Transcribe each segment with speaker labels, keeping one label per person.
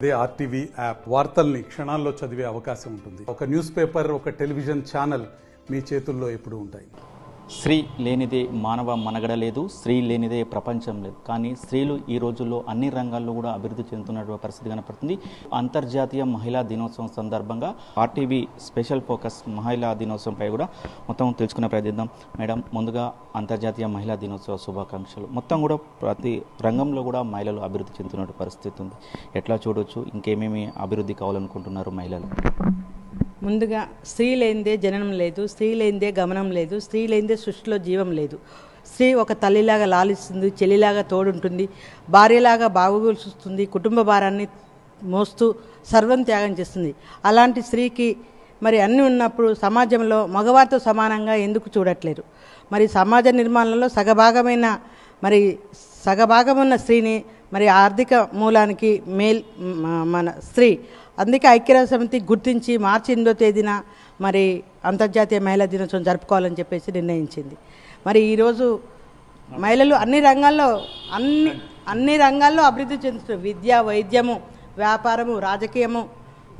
Speaker 1: అదే RTV app వార్తల్ని క్షణాల్లో చదివే అవకాశం ఉంటుంది. ఒక న్యూస్ పేపర్, ఒక టెలివిజన్ ఛానల్ మీ చేతుల్లో ఎప్పుడూ ఉంటాయి.
Speaker 2: స్త్రీ లేనిదే మానవ మనుగడ లేదు, స్త్రీ లేనిదే ప్రపంచం లేదు. కానీ స్త్రీలు ఈ రోజుల్లో అన్ని రంగాల్లో కూడా అభివృద్ధి చెందుతున్నటువంటి పరిస్థితి కనపడుతుంది. అంతర్జాతీయ మహిళా దినోత్సవం సందర్భంగా ఆర్టీవీ స్పెషల్ ఫోకస్ మహిళా దినోత్సవంపై కూడా మొత్తం తెలుసుకునే ప్రయత్నిద్దాం. మేడం, ముందుగా అంతర్జాతీయ మహిళా దినోత్సవ శుభాకాంక్షలు. మొత్తం కూడా ప్రతి రంగంలో కూడా మహిళలు అభివృద్ధి చెందుతున్న పరిస్థితి ఉంది. ఎట్లా చూడొచ్చు? ఇంకేమేమి అభివృద్ధి కావాలనుకుంటున్నారు మహిళలు?
Speaker 3: ముందుగా స్త్రీ లేనిదే జననం లేదు, స్త్రీ లేనిదే గమనం లేదు, స్త్రీ లేనిదే సృష్టిలో జీవం లేదు. స్త్రీ ఒక తల్లిలాగా లాలిస్తుంది, చెల్లిలాగా తోడుంటుంది, భార్యలాగా బాగోగులుస్తుంది, కుటుంబ భారాన్ని మోస్తూ సర్వం త్యాగం చేస్తుంది. అలాంటి స్త్రీకి మరి అన్నీ ఉన్నప్పుడు సమాజంలో మగవారితో సమానంగా ఎందుకు చూడట్లేరు? మరి సమాజ నిర్మాణంలో సగభాగం ఉన్న స్త్రీని మరి ఆర్థిక మూలానికి మన స్త్రీ. అందుకే ఐక్యరాజ్య సమితి గుర్తించి మార్చి 8వ తేదీన మరి అంతర్జాతీయ మహిళా దినోత్సవం జరుపుకోవాలని చెప్పేసి నిర్ణయించింది. మరి ఈరోజు మహిళలు అన్ని రంగాల్లో అభివృద్ధి చెందుతున్నారు. విద్య, వైద్యము, వ్యాపారము, రాజకీయము,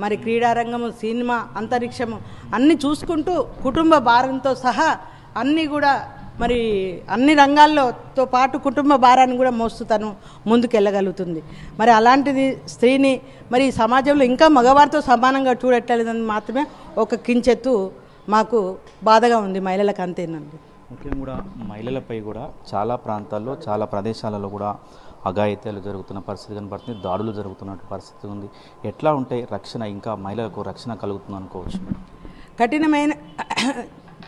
Speaker 3: మరి క్రీడారంగము, సినిమా, అంతరిక్షము అన్నీ చూసుకుంటూ కుటుంబ భారంతో సహా అన్నీ కూడా మరి అన్ని రంగాల్లోతో పాటు కుటుంబ భారాన్ని కూడా మోస్తూ తను ముందుకెళ్ళగలుగుతుంది. మరి అలాంటిది స్త్రీని మరి సమాజంలో ఇంకా మగవారితో సమానంగా చూడట్లేదని మాత్రమే ఒక కించెత్తు మాకు బాధగా ఉంది. మహిళలకు అంతేనండి.
Speaker 2: ముఖ్యంగా కూడా మహిళలపై కూడా చాలా ప్రాంతాల్లో, చాలా ప్రదేశాలలో కూడా అఘాయిత్యాలు జరుగుతున్న పరిస్థితి కనపడుతుంది, దాడులు జరుగుతున్న పరిస్థితి ఉంది. ఎట్లా ఉంటే రక్షణ, ఇంకా మహిళలకు రక్షణ కలుగుతుంది అనుకోవచ్చు?
Speaker 3: కఠినమైన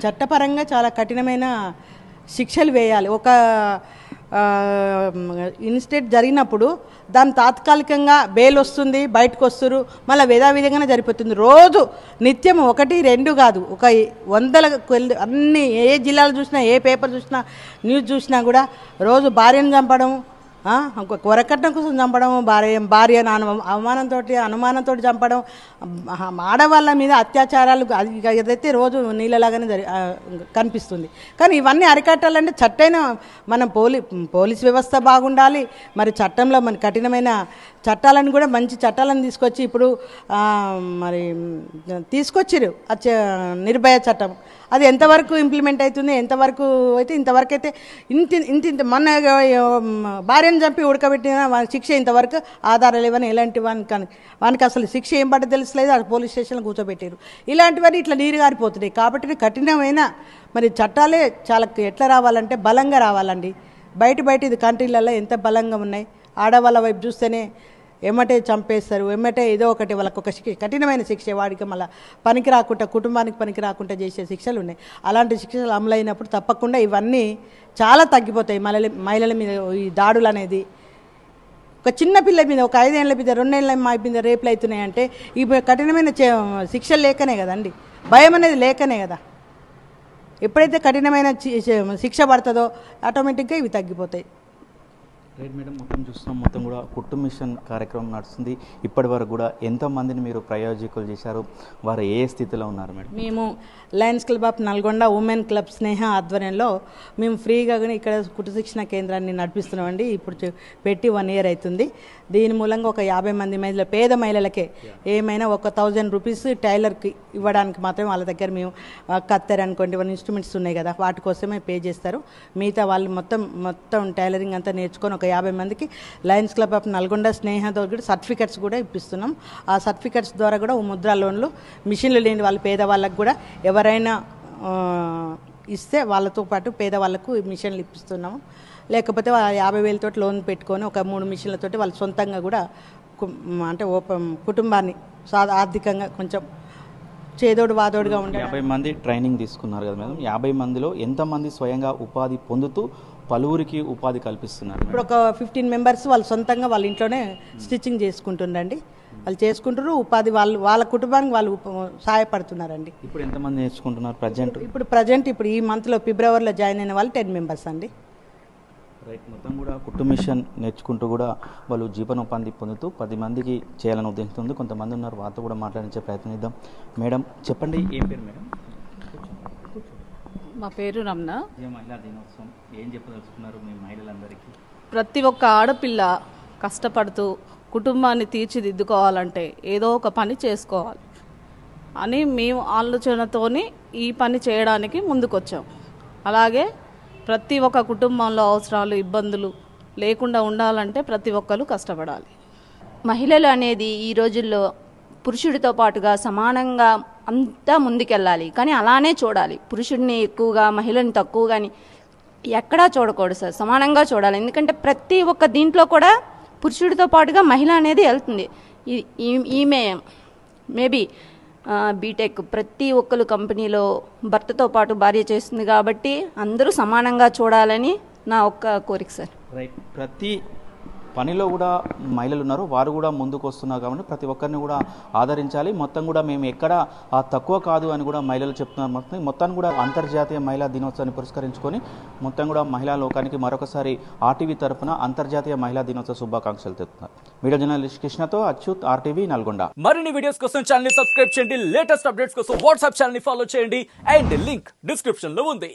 Speaker 3: చట్టపరంగా చాలా కఠినమైన శిక్షలు వేయాలి. ఒక ఇన్సిడెంట్ జరిగినప్పుడు దాని తాత్కాలికంగా బెయిల్ వస్తుంది, బయటకు వస్తారు, మళ్ళీ యథావిధంగానే జరిపోతుంది. రోజు నిత్యం 1, 2 కాదు, ఒక 100 అన్ని ఏ జిల్లాలు చూసినా, ఏ పేపర్ చూసినా, న్యూస్ చూసినా కూడా రోజు భార్యను చంపడం, వరకట్నం కోసం చంపడం, భార్యను అనుమానంతో చంపడం, ఆడవాళ్ళ మీద అత్యాచారాలు ఏదైతే రోజు నీళ్ళలాగానే కనిపిస్తుంది. కానీ ఇవన్నీ అరికట్టాలంటే మన పోలీస్ వ్యవస్థ బాగుండాలి. మరి చట్టంలో మన కఠినమైన చట్టాలను కూడా మంచి చట్టాలను తీసుకొచ్చి ఇప్పుడు మరి తీసుకొచ్చిరు నిర్భయ చట్టం. అది ఎంతవరకు ఇంప్లిమెంట్ అవుతుంది, ఎంతవరకు అయితే ఇంతవరకు అయితే ఇంత మన భార్యను చంపి ఉడకబెట్టిన శిక్ష ఇంతవరకు ఆధారాలు ఇవ్వని ఎలాంటి వానికి అసలు శిక్ష ఏం పడ్డ తెలుసలేదు. అది పోలీస్ స్టేషన్లో కూర్చోబెట్టారు. ఇలాంటివన్నీ ఇట్లా నీరు గారిపోతున్నాయి. కాబట్టి కఠినమైన మరి చట్టాలే చాలా ఎట్లా రావాలంటే బలంగా రావాలండి. బయట ఇది కంట్రీలలో ఎంత బలంగా ఉన్నాయి. ఆడవాళ్ళ వైపు చూస్తేనే ఎమ్మటే చంపేస్తారు, ఎమ్మటే ఏదో ఒకటి వాళ్ళకు ఒక కఠినమైన శిక్ష, వాడికి మళ్ళీ పనికి రాకుండా, కుటుంబానికి పనికి రాకుండా చేసే శిక్షలు ఉన్నాయి. అలాంటి శిక్షలు అమలైనప్పుడు తప్పకుండా ఇవన్నీ చాలా తగ్గిపోతాయి. మహిళల మీద ఈ దాడులు అనేది ఒక చిన్న పిల్ల మీద, ఒక 5 ఏళ్ల మీద, 2 ఏళ్ల అమ్మాయి మీద రేపులు అవుతున్నాయంటే ఈ కఠినమైన శిక్షలు లేకనే కదండి, భయం అనేది లేకనే కదా. ఎప్పుడైతే కఠినమైన శిక్ష పడుతుందో ఆటోమేటిక్గా ఇవి తగ్గిపోతాయి.
Speaker 2: రైట్ మేడం, మొత్తం చూస్తున్నాం, మొత్తం కూడా కుటుంబ మిషన్ కార్యక్రమం నడుస్తుంది. ఇప్పటి వరకు కూడా ఎంతమందిని మీరు ప్రయోజకులు చేశారు? వారు ఏ స్థితిలో ఉన్నారు మేడం?
Speaker 3: మేము lions club of Nalgonda, women club Sneha ఆధ్వర్యంలో మేము ఫ్రీగా ఇక్కడ కుటుంబ శిక్షణ కేంద్రాన్ని నడిపిస్తున్నామండి. ఇప్పుడు పెట్టి 1 year అవుతుంది. దీని మూలంగా ఒక 50 మంది మహిళలు, పేద మహిళలకే ఏమైనా ఒక 1000 రూపీస్ టైలర్కి ఇవ్వడానికి మాత్రమే వాళ్ళ దగ్గర మేము కత్తెర అనుకోండి, ఇన్స్ట్రుమెంట్స్ ఉన్నాయి కదా, వాటి కోసమే పే చేస్తారు. మిగతా వాళ్ళు మొత్తం టైలరింగ్ అంతా నేర్చుకొని ఒక 50 మందికి లయన్స్ క్లబ్ ఆఫ్ నల్గొండ స్నేహతో కూడా సర్టిఫికెట్స్ కూడా ఇప్పిస్తున్నాం. ఆ సర్టిఫికెట్స్ ద్వారా కూడా ముద్రా లోన్లు, మిషన్లు లేని వాళ్ళు పేదవాళ్ళకు కూడా ఎవరైనా ఇస్తే వాళ్ళతో పాటు పేదవాళ్ళకు మిషన్లు ఇప్పిస్తున్నాము. లేకపోతే 50,000 లోన్ పెట్టుకొని ఒక 3 మిషన్లతోటి వాళ్ళు సొంతంగా కూడా అంటే కుటుంబాన్ని ఆర్థికంగా కొంచెం చేదోడు వాదోడుగా ఉండే
Speaker 2: 50 మంది ట్రైనింగ్ తీసుకున్నారు కదా మేడం. 50 మందిలో ఎంతమంది స్వయంగా ఉపాధి పొందుతూ పలువురికి ఉపాధి కల్పిస్తున్నారు?
Speaker 3: ఇప్పుడు ఒక 15 మెంబర్స్ వాళ్ళు సొంతంగా వాళ్ళ ఇంట్లోనే స్టిచ్చింగ్ చేసుకుంటుండండి. వాళ్ళు చేసుకుంటారు, ఉపాధి వాళ్ళ కుటుంబానికి వాళ్ళు సహాయపడుతున్నారండి.
Speaker 2: ఇప్పుడు ఎంతమంది నేర్చుకుంటున్నారు ప్రజెంట్?
Speaker 3: ఇప్పుడు ఈ మంత్లో ఫిబ్రవరిలో జాయిన్ అయిన వాళ్ళు 10 మెంబర్స్ అండి.
Speaker 2: రైట్, మొత్తం కూడా కుటుంబ మిషన్ నేర్చుకుంటూ కూడా వాళ్ళు జీవనోపాధి పొందుతూ 10 మందికి చేయాలని ఉద్దేశిస్తుంది. కొంతమంది ఉన్నారు, వారితో కూడా మాట్లాడించే ప్రయత్నం చేద్దాం. మేడం చెప్పండి, ఏం పేరు మేడం?
Speaker 4: మా పేరు రమణ.
Speaker 2: మహిళా దినోత్సవం ఏం చెప్పదలుచుకున్నారు మీ మహిళలందరికీ?
Speaker 4: ప్రతి ఒక్క ఆడపిల్ల కష్టపడుతూ కుటుంబాన్ని తీర్చిదిద్దుకోవాలంటే ఏదో ఒక పని చేసుకోవాలి అని మేము ఆలోచనతోని ఈ పని చేయడానికి ముందుకొచ్చాం. అలాగే ప్రతి ఒక్క కుటుంబంలో అవసరాలు ఇబ్బందులు లేకుండా ఉండాలంటే ప్రతి ఒక్కరు కష్టపడాలి.
Speaker 5: మహిళలు అనేది ఈ రోజుల్లో పురుషుడితో పాటుగా సమానంగా అంతా ముందుకెళ్ళాలి, కానీ అలానే చూడాలి. పురుషుడిని ఎక్కువగా మహిళని తక్కువ కానీ ఎక్కడా చూడకూడదు సార్, సమానంగా చూడాలి. ఎందుకంటే ప్రతి ఒక్క దీంట్లో కూడా పురుషుడితో పాటుగా మహిళ అనేది వెళ్తుంది. ఈమె మేబీ బీటెక్ ప్రతి ఒక్కరు కంపెనీలో భర్తతో పాటు భార్య చేస్తుంది కాబట్టి అందరూ సమానంగా చూడాలని నా ఒక్క కోరిక సార్.
Speaker 2: రైట్, ప్రతి పనిలో కూడా మహిళలు ఉన్నారు, వారు కూడా ముందుకు వస్తున్నారు కాబట్టి ప్రతి ఒక్కరిని కూడా ఆదరించాలి. మొత్తం కూడా మేము ఎక్కడ తక్కువ కాదు అని కూడా మహిళలు చెప్తున్నారు. మొత్తాన్ని కూడా అంతర్జాతీయ మహిళా దినోత్సవాన్ని పురస్కరించుకొని మొత్తం కూడా మహిళా లోకానికి మరొకసారి ఆర్టీవీ తరఫున అంతర్జాతీయ మహిళా దినోత్సవ శుభాకాంక్షలు తెలుపుతున్నారు. మీడియా జర్నలిస్ట్ కృష్ణతో అచ్యుత్, ఆర్టీవీ నల్గొండ.
Speaker 6: మరిన్ని వీడియోస్ కోసం ఛానల్ ని సబ్స్క్రైబ్ చేయండి, లేటెస్ట్ అప్డేట్స్ కోసం వాట్సాప్ ఛానల్ ని ఫాలో చేయండి అండ్ లింక్ డిస్క్రిప్షన్ లో ఉంది.